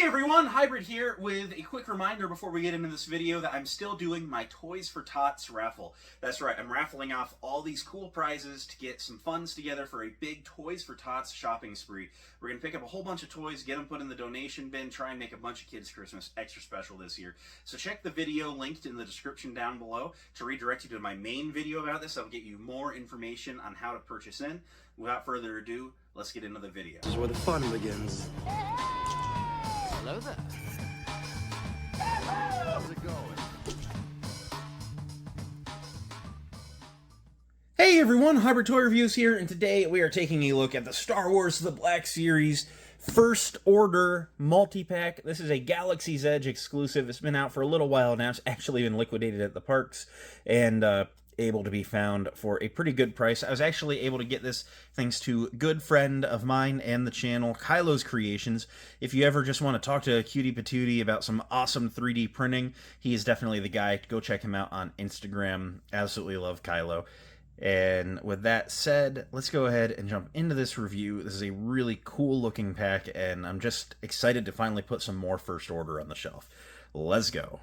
everyone, Hybrid here with a quick reminder before we get into this video that I'm still doing my Toys for Tots raffle. That's right, I'm raffling off all these cool prizes to get some funds together for a big Toys for Tots shopping spree. We're going to pick up a whole bunch of toys, get them put in the donation bin, try and make a bunch of kids' Christmas extra special this year. So check the video linked in the description down below to redirect you to my main video about this. That'll get you more information on how to purchase in. Without further ado, let's get into the video. This is where the fun begins. Hello there. How's it going? Hey everyone, Hybrid Toy Reviews here, and today we are taking a look at the Star Wars The Black Series First Order Multi-Pack. This is a Galaxy's Edge exclusive. It's been out for a little while now. It's actually been liquidated at the parks and able to be found for a pretty good price. I was actually able to get this thanks to a good friend of mine and the channel, Kylo's Creations. If you ever just want to talk to Cutie Patootie about some awesome 3D printing, he is definitely the guy. Go check him out on Instagram. Absolutely love Kylo. And with that said, let's go ahead and jump into this review. This is a really cool looking pack, and I'm just excited to finally put some more First Order on the shelf. Let's go.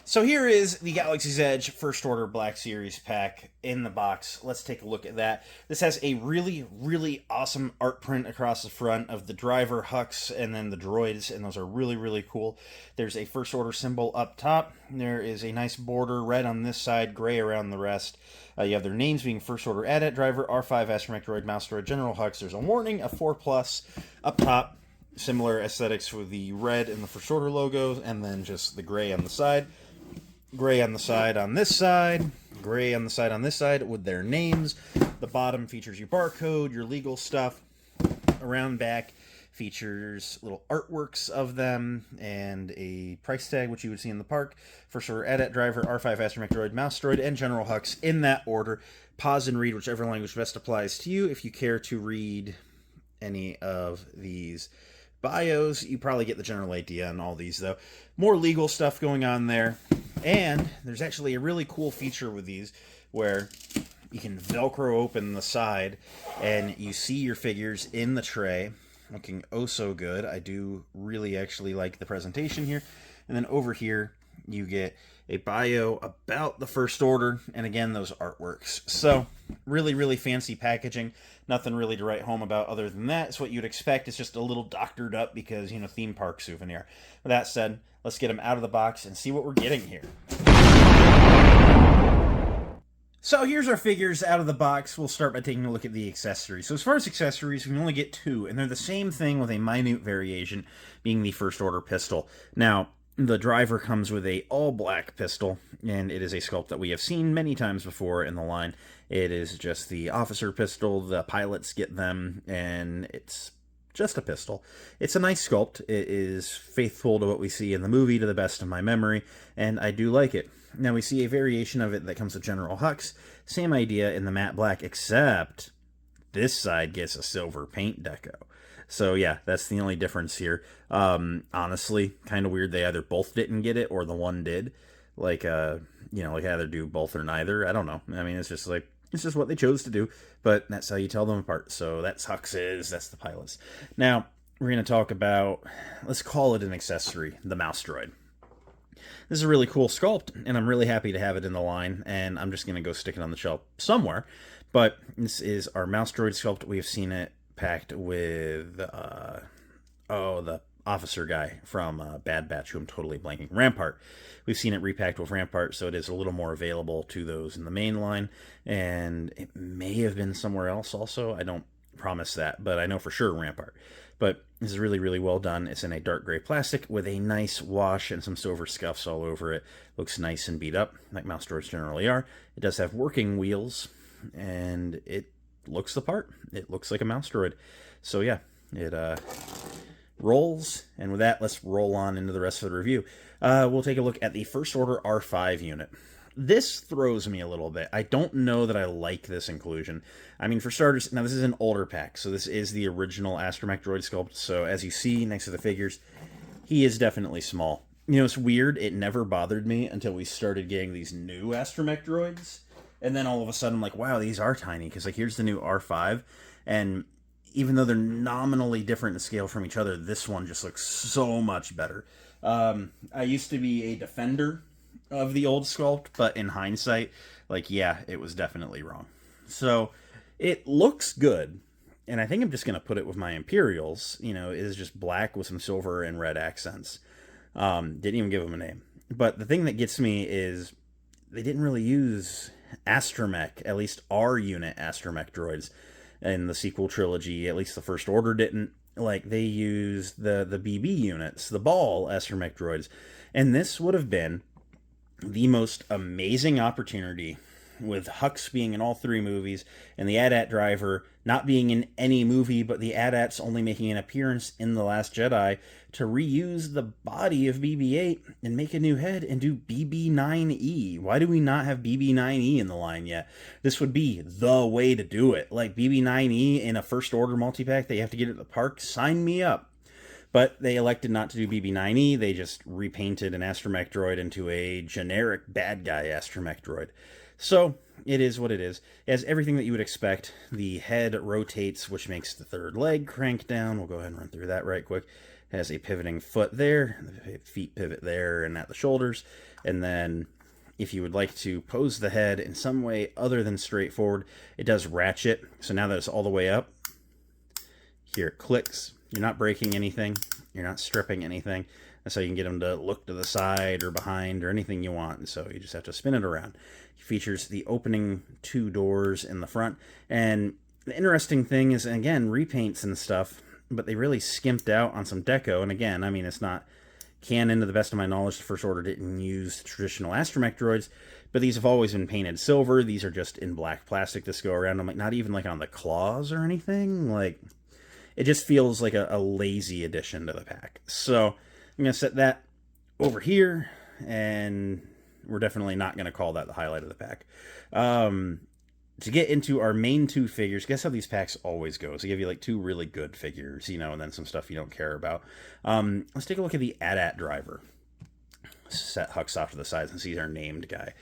So here is the Galaxy's Edge First Order Black Series pack in the box. Let's take a look at that. This has a really awesome art print across the front of the driver, Hux, and then the droids, and those are really cool. There's a First Order symbol up top. There is a nice border, red on this side, gray around the rest. You have their names being First Order AT-AT Driver, R5 Astromech Droid, Mouse Droid, General Hux. There's a warning, a 4+ up top. Similar aesthetics with the red and the First Order logos, and then just the gray on the side. Gray on the side on this side, gray on the side on this side with their names. The bottom features your barcode, your legal stuff. Around back features little artworks of them and a price tag, which you would see in the park. First Order AT-AT Driver, R5 Astromech Droid, Mouse Droid, and General Hux in that order. Pause and read whichever language best applies to you. If you care to read any of these bios, you probably get the general idea on all these, though. More legal stuff going on there. And there's actually a really cool feature with these where you can Velcro open the side and you see your figures in the tray, looking oh so good. I do really actually like the presentation here. And then over here you get a bio about the First Order, and again, those artworks. So, really fancy packaging. Nothing really to write home about other than that. It's what you'd expect. It's just a little doctored up because, you know, theme park souvenir. With that said, let's get them out of the box and see what we're getting here. So here's our figures out of the box. We'll start by taking a look at the accessories. So as far as accessories, we can only get two, and they're the same thing with a minute variation, being the First Order pistol. Now, the driver comes with a all-black pistol, and it is a sculpt that we have seen many times before in the line. It is just the officer pistol, the pilots get them, and it's just a pistol. It's a nice sculpt. It is faithful to what we see in the movie to the best of my memory, and I do like it. Now we see a variation of it that comes with General Hux. Same idea in the matte black, except this side gets a silver paint deco. So yeah, that's the only difference here. Honestly, kind of weird they either both didn't get it or the one did. Like, you know, like either do both or neither. I don't know. I mean, it's just like, it's just what they chose to do, but that's how you tell them apart. So that's Hux's, that's the pilots. Now, we're going to talk about, let's call it an accessory, the Mouse Droid. This is a really cool sculpt, and I'm really happy to have it in the line, and I'm just going to go stick it on the shelf somewhere. But this is our Mouse Droid sculpt. We have seen it packed with, the officer guy from Bad Batch, who I'm totally blanking, Rampart. We've seen it repacked with Rampart, so it is a little more available to those in the main line, and it may have been somewhere else also. I don't promise that, but I know for sure Rampart. But this is really well done. It's in a dark gray plastic with a nice wash and some silver scuffs all over it. Looks nice and beat up, like mouse droids generally are. It does have working wheels, and it looks the part. It looks like a mouse droid. So yeah, it rolls, and with that, let's roll on into the rest of the review. We'll take a look at the First Order R5 unit. This throws me a little bit. I don't know that I like this inclusion. I mean, for starters, now this is an older pack, so this is the original Astromech Droid sculpt, so as you see next to the figures, he is definitely small. You know, it's weird, it never bothered me until we started getting these new Astromech Droids, and then all of a sudden I'm like, wow, these are tiny, because like here's the new R5, and even though they're nominally different in scale from each other, this one just looks so much better. I used to be a defender of the old sculpt, but in hindsight, like, yeah, it was definitely wrong. So it looks good, and I think I'm just going to put it with my Imperials. You know, it is just black with some silver and red accents. Didn't even give them a name. But the thing that gets me is they didn't really use astromech, at least our unit astromech droids in the sequel trilogy. At least the First Order didn't. Like, they used the BB units, the ball astromech droids. And this would have been the most amazing opportunity, with Hux being in all 3 movies and the AT-AT driver not being in any movie, but the AT-ATs only making an appearance in The Last Jedi, to reuse the body of BB-8 and make a new head and do BB-9E. Why do we not have BB-9E in the line yet? This would be the way to do it. Like, BB-9E in a First Order multi-pack that you have to get at the park? Sign me up. But they elected not to do BB-9E. They just repainted an astromech droid into a generic bad guy astromech droid. So, it is what it is. It has everything that you would expect. The head rotates, which makes the third leg crank down. We'll go ahead and run through that right quick. It has a pivoting foot there, the feet pivot there and at the shoulders. And then, if you would like to pose the head in some way other than straightforward, it does ratchet. So now that it's all the way up, here it clicks. You're not breaking anything. You're not stripping anything. That's how you can get them to look to the side or behind or anything you want. And so you just have to spin it around. It features the opening 2 doors in the front. And the interesting thing is, again, repaints and stuff, but they really skimped out on some deco. And again, I mean, it's not canon, to the best of my knowledge. The First Order didn't use traditional astromech droids, but these have always been painted silver. These are just in black plastic this go around. I'm like, not even like on the claws or anything. Like, it just feels like a lazy addition to the pack. So I'm going to set that over here, and we're definitely not going to call that the highlight of the pack. To get into our main 2 figures, guess how these packs always go. So they give you like 2 really good figures, you know, and then some stuff you don't care about. Let's take a look at the AT-AT driver. Set Hux off to the sides and see our named guy.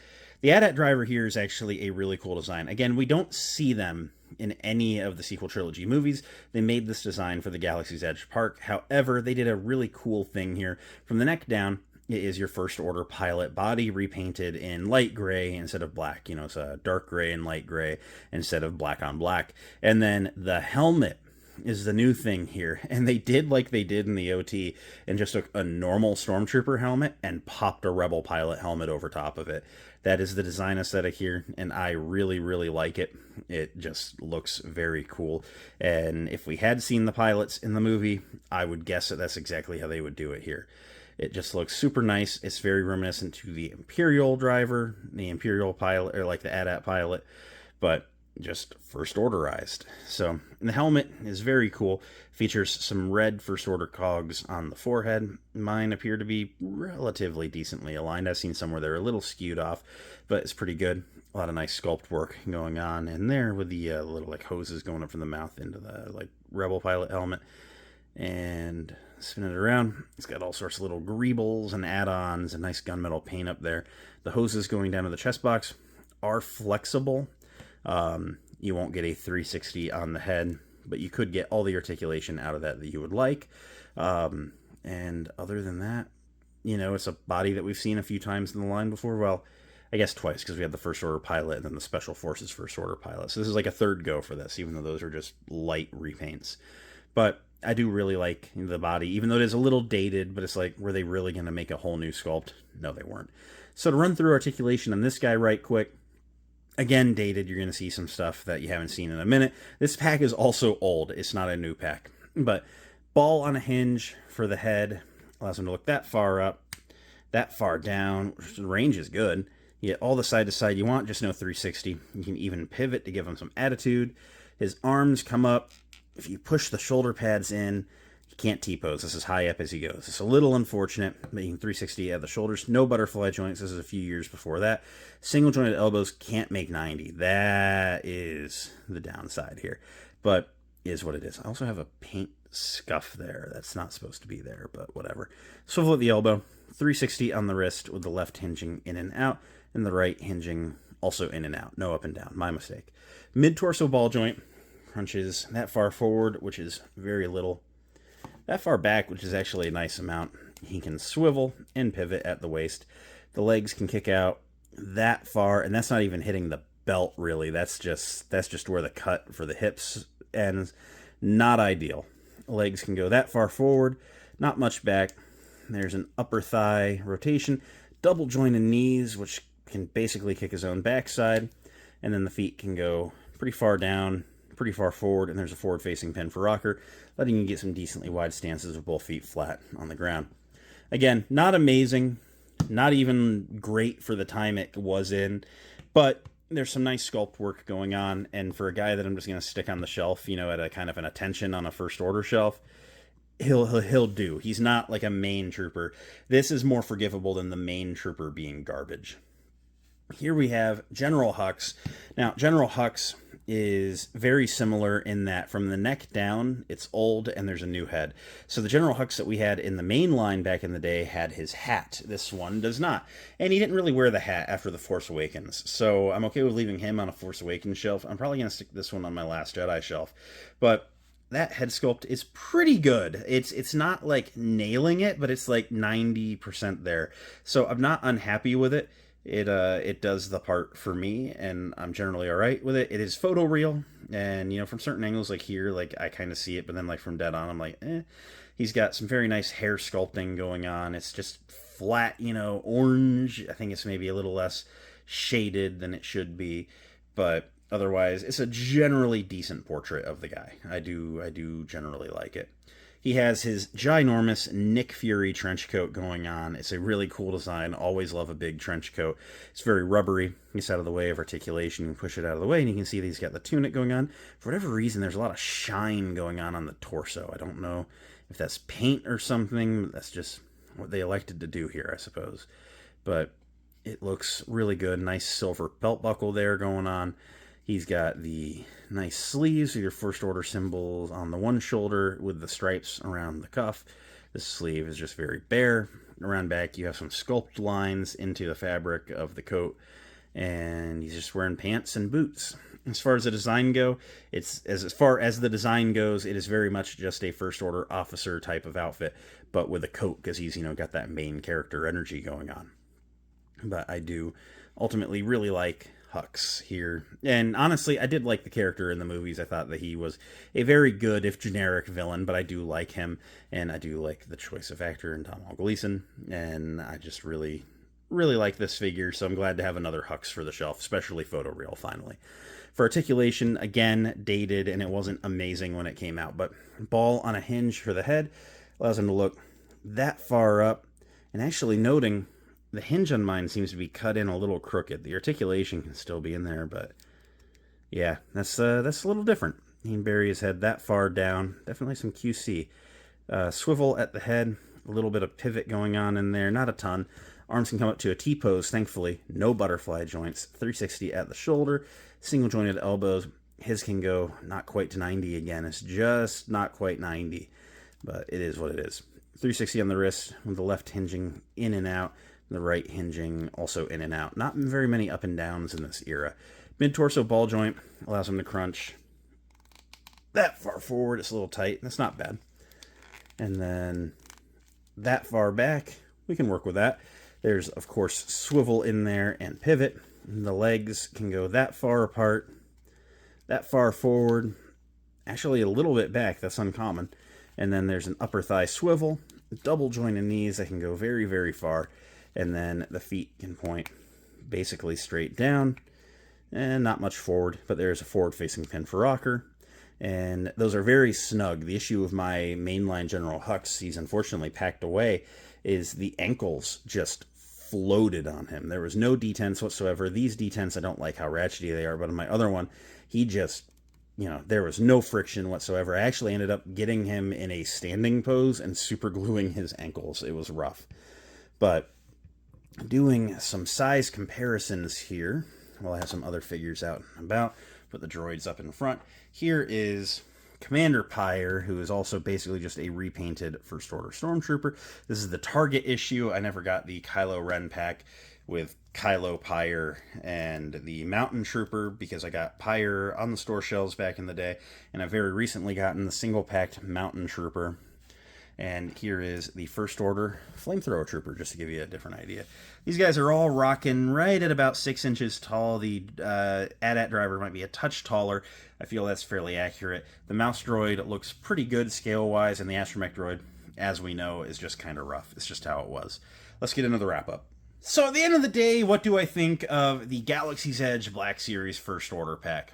The AT-AT driver here is actually a really cool design. Again, we don't see them in any of the sequel trilogy movies. They made this design for the Galaxy's Edge Park. However, they did a really cool thing here. From the neck down, it is your First Order pilot body repainted in light gray instead of black. You know, it's a dark gray and light gray instead of black on black. And then the helmet is the new thing here. And they did like they did in the OT and just took a normal Stormtrooper helmet and popped a Rebel pilot helmet over top of it. That is the design aesthetic here, and I really, really like it. It just looks very cool. And if we had seen the pilots in the movie, I would guess that that's exactly how they would do it here. It just looks super nice. It's very reminiscent to the Imperial driver, the Imperial pilot, or like the AT-AT pilot, but just First Orderized. So the helmet is very cool. Features some red First Order cogs on the forehead. Mine appear to be relatively decently aligned. I've seen some where they're a little skewed off, but it's pretty good. A lot of nice sculpt work going on in there with the little like hoses going up from the mouth into the like Rebel pilot helmet. And spin it around. It's got all sorts of little greebles and add-ons and nice gunmetal paint up there. The hoses going down to the chest box are flexible. You won't get a 360 on the head, but you could get all the articulation out of that you would like. And other than that, you know, it's a body that we've seen a few times in the line before. Well, I guess twice, because we had the First Order pilot and then the Special Forces First Order pilot. So this is like a third go for this, even though those are just light repaints. But I do really like the body, even though it is a little dated, but it's like, were they really going to make a whole new sculpt? No, they weren't. So to run through articulation on this guy right quick, again, dated, you're going to see some stuff that you haven't seen in a minute. This pack is also old. It's not a new pack. But ball on a hinge for the head. Allows them to look that far up, that far down. The range is good. You get all the side to side you want, just no 360. You can even pivot to give him some attitude. His arms come up. If you push the shoulder pads in, you can't T-pose. This is as high up as he goes. It's a little unfortunate, but you can 360 at the shoulders. No butterfly joints. This is a few years before that. Single jointed elbows, can't make 90. That is the downside here, but is what it is. I also have a paint scuff there. That's not supposed to be there, but whatever. Swivel at the elbow, 360 on the wrist with the left hinging in and out, and the right hinging also in and out. No up and down. My mistake. Mid-torso ball joint. crunches that far forward, which is very little, that far back, which is actually a nice amount. He can swivel and pivot at the waist. The legs can kick out that far, and that's not even hitting the belt really. That's just where the cut for the hips ends. Not ideal. Legs can go that far forward, not much back. There's an upper thigh rotation, double jointed knees, which can basically kick his own backside, and then the feet can go pretty far down, pretty far forward, and there's a forward-facing pin for rocker, letting you get some decently wide stances with both feet flat on the ground. Again, not amazing, not even great for the time it was in, but there's some nice sculpt work going on, and for a guy that I'm just going to stick on the shelf, you know, at a kind of an attention on a first order shelf, he'll do. He's not like a main trooper. This is more forgivable than the main trooper being garbage. Here we have General Hux. Now, General Hux is very similar in that from the neck down, it's old and there's a new head. So the General Hux that we had in the main line back in the day had his hat. This one does not. And he didn't really wear the hat after The Force Awakens. So I'm okay with leaving him on a Force Awakens shelf. I'm probably going to stick this one on my Last Jedi shelf. But that head sculpt is pretty good. It's not like nailing it, but it's like 90% there. So I'm not unhappy with it. It does the part for me, and I'm generally all right with it. It is photoreal, and you know, from certain angles, like here, like I kind of see it, but then like from dead on, I'm like, eh. He's got some very nice hair sculpting going on. It's just flat, you know, orange. I think it's maybe a little less shaded than it should be, but otherwise, it's a generally decent portrait of the guy. I do generally like it. He has his ginormous Nick Fury trench coat going on. It's a really cool design. Always love a big trench coat. It's very rubbery. Gets out of the way of articulation. You can push it out of the way, and you can see that he's got the tunic going on. For whatever reason, there's a lot of shine going on the torso. I don't know if that's paint or something. That's just what they elected to do here, I suppose. But it looks really good. Nice silver belt buckle there going on. He's got the nice sleeves with your first order symbols on the one shoulder with the stripes around the cuff. The sleeve is just very bare. Around back you have some sculpt lines into the fabric of the coat, and he's just wearing pants and boots. As far as the design go, it's as far as the design goes, it is very much just a first order officer type of outfit, but with a coat, because he's, you know, got that main character energy going on. But I do ultimately really like Hux here. And honestly, I did like the character in the movies. I thought that he was a very good, if generic, villain, but I do like him, and I do like the choice of actor in Domhnall Gleeson, and I just really like this figure, so I'm glad to have another Hux for the shelf, especially photoreal, finally. For articulation, again, dated, and it wasn't amazing when it came out, but ball on a hinge for the head allows him to look that far up, and actually noting the hinge on mine seems to be cut in a little crooked. The articulation can still be in there, but yeah, that's a little different. He can bury his head that far down. Definitely some QC. Swivel at the head, a little bit of pivot going on in there, not a ton. Arms can come up to a T-pose, thankfully. No butterfly joints. 360 at the shoulder. Single jointed elbows. His can go not quite to 90 again. It's just not quite 90, but it is what it is. 360 on the wrist, with the left hinging in and out. The right hinging also in and out. Not very many up and downs in this era. Mid-torso ball joint allows him to crunch that far forward. It's a little tight. That's not bad. And then that far back, we can work with that. There's, of course, swivel in there and pivot. And the legs can go that far apart, that far forward, actually a little bit back. That's uncommon. And then there's an upper thigh swivel, double jointed knees that can go very, very far. And then the feet can point basically straight down and not much forward, but there's a forward-facing pin for rocker. And those are very snug. The issue with my mainline General Hux, he's unfortunately packed away, is the ankles just floated on him. There was no detents whatsoever. These detents, I don't like how ratchety they are, but on my other one, he just, you know, there was no friction whatsoever. I actually ended up getting him in a standing pose and super gluing his ankles. It was rough. But doing some size comparisons here, while I have some other figures out and about, put the droids up in front. Here is Commander Pyre, who is also basically just a repainted First Order Stormtrooper. This is the Target issue. I never got the Kylo Ren pack. with Kylo Pyre and the Mountain Trooper, because I got Pyre on the store shelves back in the day, and I've very recently gotten the single-packed Mountain Trooper. And here is the First Order Flamethrower Trooper, just to give you a different idea. These guys are all rocking right at about 6 inches tall. The AT-AT driver might be a touch taller. I feel that's fairly accurate. The mouse droid looks pretty good scale-wise, and the astromech droid, as we know, is just kind of rough. It's just how it was. Let's get into the wrap-up. So at the end of the day, what do I think of the Galaxy's Edge Black Series First Order pack?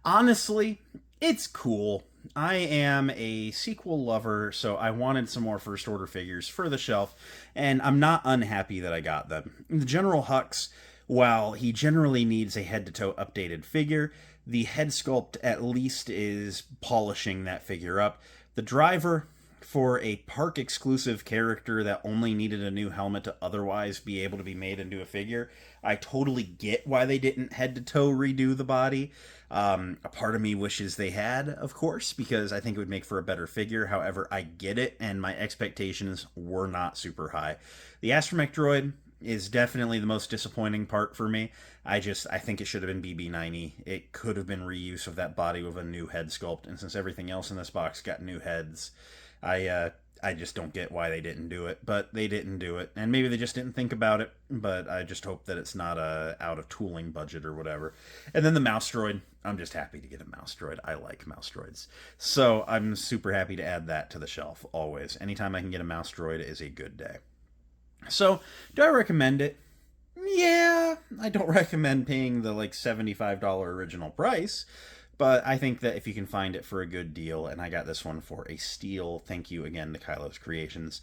Honestly, it's cool. I am a sequel lover, so I wanted some more First Order figures for the shelf, and I'm not unhappy that I got them. The General Hux, while he generally needs a head-to-toe updated figure, the head sculpt at least is polishing that figure up. The driver, for a park-exclusive character that only needed a new helmet to otherwise be able to be made into a figure, I totally get why they didn't head-to-toe redo the body. A part of me wishes they had, of course, because I think it would make for a better figure. However, I get it, and my expectations were not super high. The astromech droid is definitely the most disappointing part for me. I think it should have been BB-90. It could have been reuse of that body with a new head sculpt, and since everything else in this box got new heads, I just don't get why they didn't do it, but they didn't do it, and maybe they just didn't think about it, but I just hope that it's not out of tooling budget or whatever. And then the mouse droid, I'm just happy to get a mouse droid. I like mouse droids. So I'm super happy to add that to the shelf, always. Anytime I can get a mouse droid is a good day. So, do I recommend it? Yeah, I don't recommend paying the $75 original price, but I think that if you can find it for a good deal, and I got this one for a steal, thank you again to Kylo's Creations,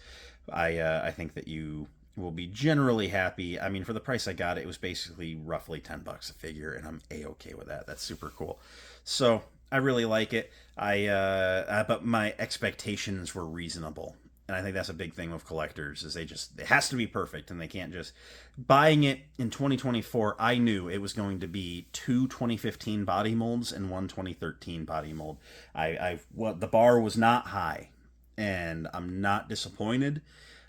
I think that you will be generally happy. I mean, for the price I got, it was basically roughly $10 a figure, and I'm A-okay with that. That's super cool. So, I really like it. But my expectations were reasonable. And I think that's a big thing with collectors, is it has to be perfect, and they can't just... Buying it in 2024, I knew it was going to be 2 2015 body molds and 1 2013 body mold. The bar was not high, and I'm not disappointed.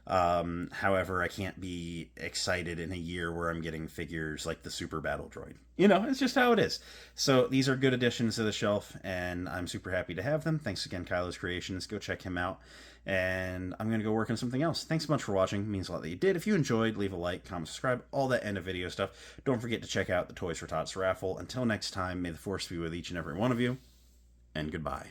However, I can't be excited in a year where I'm getting figures like the Super Battle Droid. It's just how it is. So these are good additions to the shelf, and I'm super happy to have them. Thanks again, Kylo's Creations. Go check him out. And I'm going to go work on something else. Thanks so much for watching. It means a lot that you did. If you enjoyed, leave a like, comment, subscribe, all that end of video stuff. Don't forget to check out the Toys for Tots raffle. Until next time, may the Force be with each and every one of you, and goodbye.